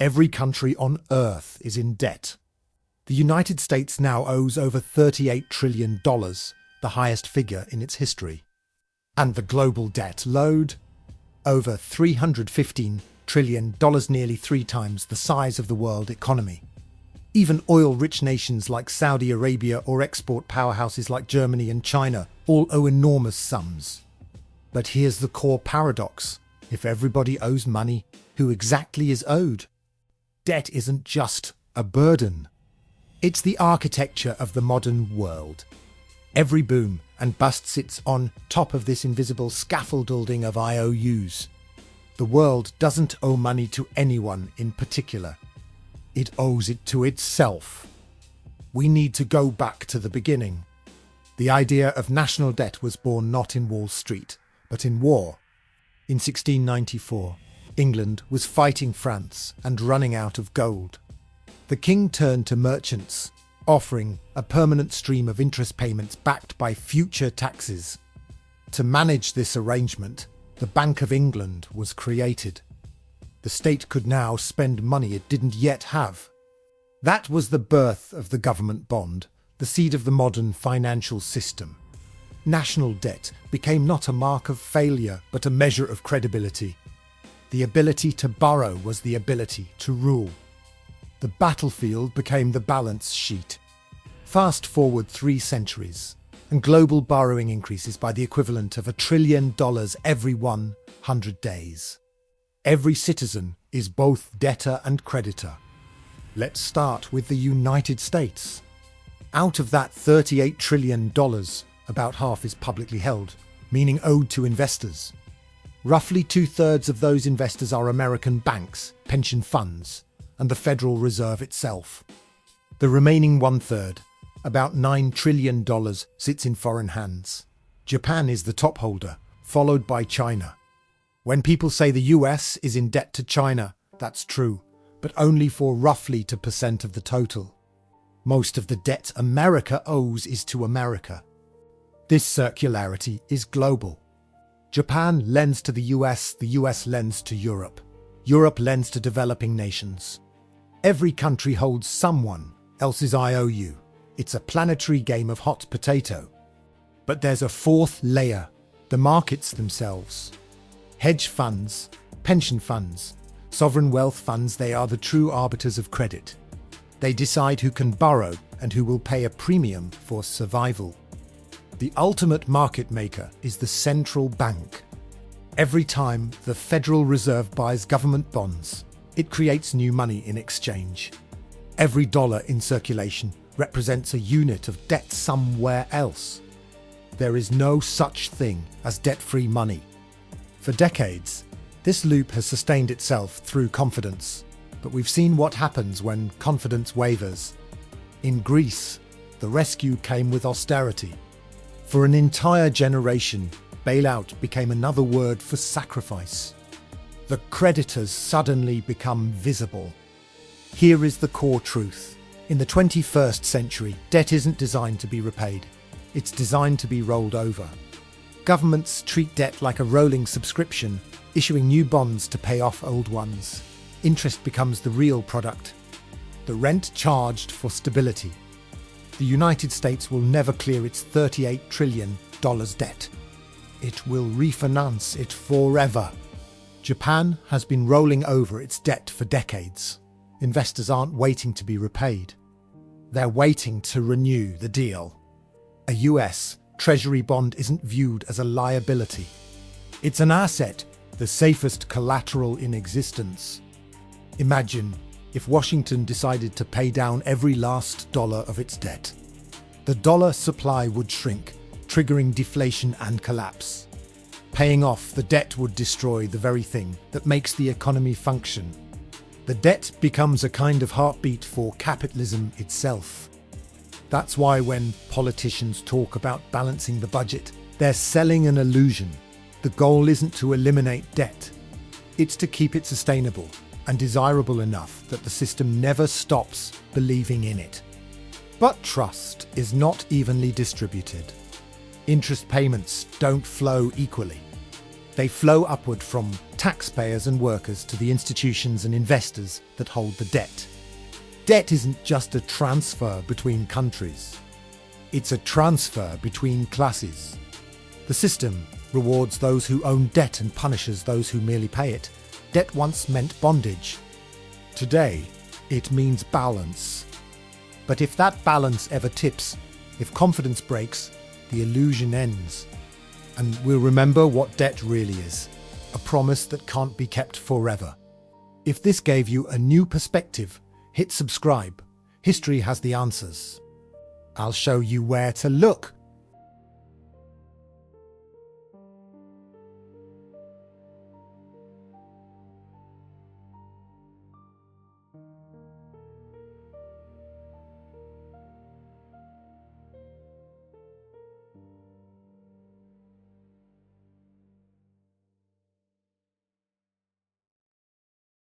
Every country on Earth is in debt. The United States now owes over $38 trillion, the highest figure in its history. And the global debt load? Over $315 trillion, nearly 3 times the size of the world economy. Even oil-rich nations like Saudi Arabia or export powerhouses like Germany and China all owe enormous sums. But here's the core paradox. If everybody owes money, who exactly is owed? Debt isn't just a burden. It's the architecture of the modern world. Every boom and bust sits on top of this invisible scaffolding of IOUs. The world doesn't owe money to anyone in particular. It owes it to itself. We need to go back to the beginning. The idea of national debt was born not in Wall Street, but in war. In 1694, England was fighting France and running out of gold. The king turned to merchants, offering a permanent stream of interest payments backed by future taxes. To manage this arrangement, the Bank of England was created. The state could now spend money it didn't yet have. That was the birth of the government bond, the seed of the modern financial system. National debt became not a mark of failure, but a measure of credibility. The ability to borrow was the ability to rule. The battlefield became the balance sheet. Fast forward 3 centuries, and global borrowing increases by the equivalent of $1 trillion every 100 days. Every citizen is both debtor and creditor. Let's start with the United States. Out of that $38 trillion, about half is publicly held, meaning owed to investors. Roughly 2/3 of those investors are American banks, pension funds, and the Federal Reserve itself. The remaining 1/3, about $9 trillion, sits in foreign hands. Japan is the top holder, followed by China. When people say the US is in debt to China, that's true, but only for roughly 2% of the total. Most of the debt America owes is to America. This circularity is global. Japan lends to the US lends to Europe. Europe lends to developing nations. Every country holds someone else's IOU. It's a planetary game of hot potato. But there's a 4th layer, the markets themselves. Hedge funds, pension funds, sovereign wealth funds, they are the true arbiters of credit. They decide who can borrow and who will pay a premium for survival. The ultimate market maker is the central bank. Every time the Federal Reserve buys government bonds, it creates new money in exchange. Every dollar in circulation represents a unit of debt somewhere else. There is no such thing as debt-free money. For decades, this loop has sustained itself through confidence, but we've seen what happens when confidence wavers. In Greece, the rescue came with austerity. For an entire generation, bailout became another word for sacrifice. The creditors suddenly become visible. Here is the core truth. In the 21st century, debt isn't designed to be repaid. It's designed to be rolled over. Governments treat debt like a rolling subscription, issuing new bonds to pay off old ones. Interest becomes the real product, the rent charged for stability. The United States will never clear its $38 trillion debt. It will refinance it forever. Japan has been rolling over its debt for decades. Investors aren't waiting to be repaid. They're waiting to renew the deal. A US Treasury bond isn't viewed as a liability. It's an asset, the safest collateral in existence. Imagine if Washington decided to pay down every last dollar of its debt. The dollar supply would shrink, triggering deflation and collapse. Paying off the debt would destroy the very thing that makes the economy function. The debt becomes a kind of heartbeat for capitalism itself. That's why when politicians talk about balancing the budget, they're selling an illusion. The goal isn't to eliminate debt. It's to keep it sustainable and desirable enough that the system never stops believing in it. But trust is not evenly distributed. Interest payments don't flow equally. They flow upward from taxpayers and workers to the institutions and investors that hold the debt. Debt isn't just a transfer between countries. It's a transfer between classes. The system rewards those who own debt and punishes those who merely pay it. Debt once meant bondage. Today, it means balance. But if that balance ever tips, if confidence breaks, the illusion ends. And we'll remember what debt really is, a promise that can't be kept forever. If this gave you a new perspective, hit subscribe. History has the answers. I'll show you where to look